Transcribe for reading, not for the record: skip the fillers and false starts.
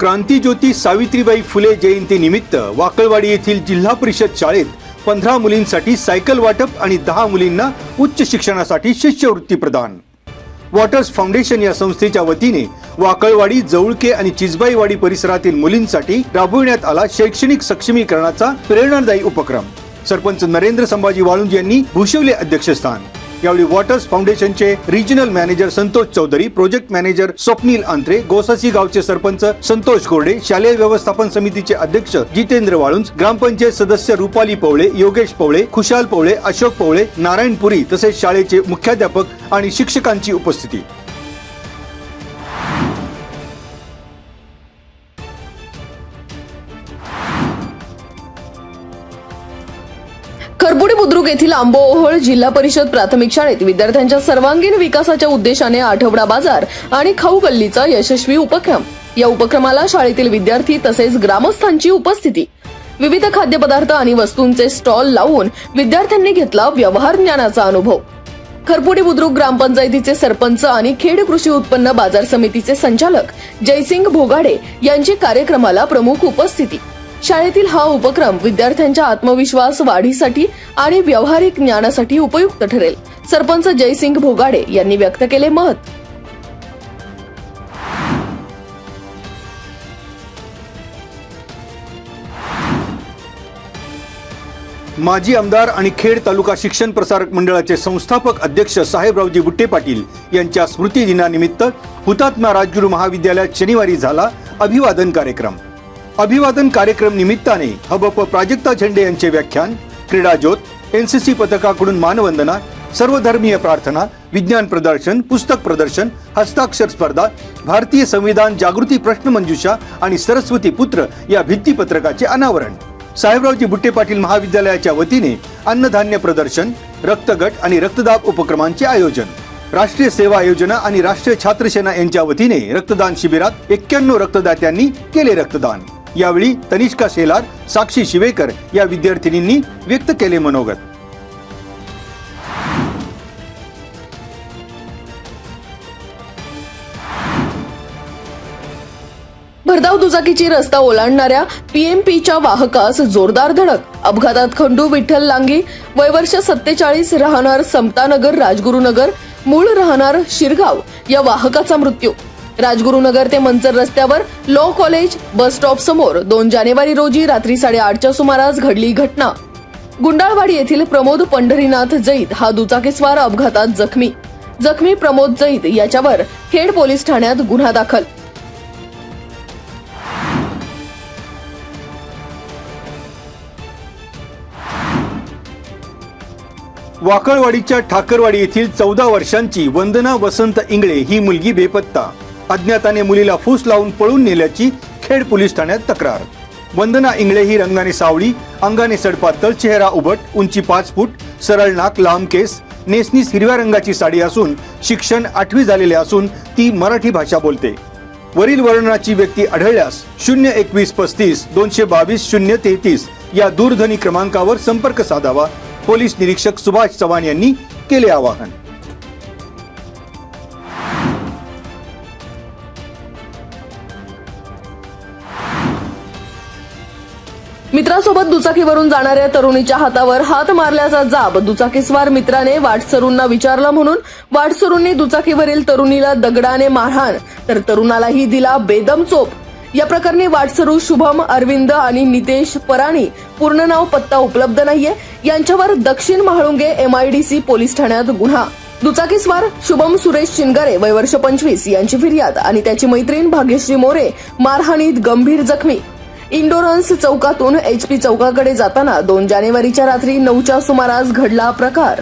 क्रांतिज्योती सावित्रीबाई फुले जयंती निमित्त वाकळवाडी येथील जिल्हा परिषद शाळेत 15 मुलींसाठी सायकल वाटप आणि 10 मुलींना उच्च शिक्षणासाठी शिष्यवृत्ती प्रदान। वॉटर्स फाउंडेशन या संस्थेच्या वतीने वाकळवाडी, जवळके आणि चिजबाईवाडी परिसरातील मुलींसाठी राबविण्यात आला शैक्षणिक सक्षमीकरणाचा प्रेरणादायी उपक्रम। सरपंच नरेंद्र संभाजी वाळुंज यांनी भूषवले अध्यक्षस्थान। यावेळी वॉटर्स फाउंडेशनचे regional manager Santosh Chaudhari, project manager Swapnil Antre, Gosasi गावचे सरपंच संतोष कोरडे, शालेय व्यवस्थापन समितीचे अध्यक्ष जितेंद्र वाळुंज, ग्रामपंचायत सदस्य रुपाली पवळे, योगेश पवळे, खुशाल पवळे, अशोक पवळे, नारायणपुरी तसेच शाळेचे मुख्याध्यापक आणि शिक्षकांची उपस्थिती। खरपुडी बुद्रुक येथील आंबोओहळ जिल्हा परिषद प्राथमिक शाळेत विद्यार्थ्यांच्या सर्वांगीण विकासाच्या उद्देशाने आठवडा बाजार आणि खाऊ गल्लीचा यशस्वी उपक्रम। या उपक्रमाला शाळेतील विद्यार्थी तसेच ग्रामस्थांची उपस्थिती। विविध खाद्यपदार्थ आणि वस्तूंचे स्टॉल लावून विद्यार्थ्यांनी घेतला व्यवहार ज्ञानाचा अनुभव। खरपुडी बुद्रुक ग्रामपंचायतीचे सरपंच आणि खेड कृषी उत्पन्न बाजार समितीचे संचालक जयसिंग भोगाडे यांची कार्यक्रमाला प्रमुख उपस्थिती। शाळेतील हा उपक्रम विद्यार्थ्यांच्या आत्मविश्वास वाढीसाठी आणि व्यावहारिक ज्ञानासाठी उपयुक्त ठरेल, सरपंच जयसिंग भोगाडे यांनी व्यक्त केले मत। माजी आमदार आणि खेड तालुका शिक्षण प्रसारक मंडळाचे संस्थापक अध्यक्ष साहेबरावजी बुट्टे पाटील यांच्या स्मृती दिनानिमित्त हुतात्मा राजगुरू महाविद्यालयात शनिवारी झाला अभिवादन कार्यक्रम। अभिवादन कार्यक्रम निमित्ताने हबप प्राजक्ता झेंडे यांचे व्याख्यान, क्रीडा ज्योत, एनसीसी पथकाकडून मानवंदना, सर्वधर्मीय प्रार्थना, विज्ञान प्रदर्शन, पुस्तक प्रदर्शन, हस्ताक्षर स्पर्धा, भारतीय संविधान जागृती प्रश्नमंजुषा आणि सरस्वती पुत्र या भित्तीपत्रकाचे अनावरण। साहेबरावजी बुट्टे पाटील महाविद्यालयाच्या वतीने अन्नधान्य प्रदर्शन, रक्तगट आणि रक्तदाब उपक्रमांचे आयोजन। राष्ट्रीय सेवा योजना आणि राष्ट्रीय छात्र सेना यांच्या वतीने रक्तदान शिबिरात 91 रक्तदात्यांनी केले रक्तदान। यावेळी तनिष्का शेलार, साक्षी शिवेकर या विद्यार्थिनींनी व्यक्त केले मनोगत। भरधाव दुचाकीची रस्ता ओलांडणाऱ्या पीएमपीच्या वाहकास जोरदार धडक। अपघातात खंडू विठ्ठल लांगी, वय वर्ष 47, राहणार समतानगर राजगुरुनगर, मूळ राहणार शिरगाव या वाहकाचा मृत्यू। राजगुरुनगर ते मंचर रस्त्यावर लॉ कॉलेज बस स्टॉप समोर 2 जानेवारी रोजी रात्री 8:30च्या सुमारास घडली घटना। गुंडाळवाडी येथील प्रमोद पंढरीनाथ जैद हा दुचाकीस्वार अपघातात जखमी प्रमोद जैद याच्यावर खेड पोलीस ठाण्यात गुन्हा दाखल। वाकळवाडीच्या ठाकरवाडी येथील 14 वर्षांची वंदना वसंत इंगळे ही मुलगी बेपत्ता। अज्ञाताने मुलीला फूस लावून पळून नेल्याची खेड पोलीस ठाण्यात तक्रार। वंदना इंगळे ही रंगाने सावळी, अंगाने सडपातळ, चेहरा उभट, उंची 5 फूट, सरळ नाक, लांब केस, नेसनीस हिरव्या रंगाची साडी असून शिक्षण 8वी झालेले असून ती मराठी भाषा बोलते। वरील वर्णाची व्यक्ती आढळल्यास 021 35 222 033 या दूरध्वनी क्रमांकावर संपर्क साधावा, पोलीस निरीक्षक सुभाष चव्हाण यांनी केले आवाहन। मित्रासोबत दुचाकीवरून जाणाऱ्या तरुणीच्या हातावर हात मारल्याचा जाब दुचाकीस्वार मित्राने वाटसरूंना विचारला म्हणून वाटसरूंनी दुचाकीवरील तरुणीला दगडाने मारहाण तर तरुणालाही दिला बेदम चोप। या प्रकरणी वाटसरू शुभम अरविंद आणि नितेश पराणी, पूर्ण नाव पत्ता उपलब्ध नाहीये, यांच्यावर दक्षिण महाळुंगे MIDC पोलीस ठाण्यात गुन्हा। दुचाकीस्वार शुभम सुरेश चिनगरे वय वर्ष 25 यांची फिर्याद आणि त्याची मैत्रीण भाग्यश्री मोरे मारहाणीत गंभीर जखमी। इंडोरन्स चौकातून HP चौकाकडे जाताना 2 जानेवारीच्या रात्री 9च्या सुमारास घडला प्रकार।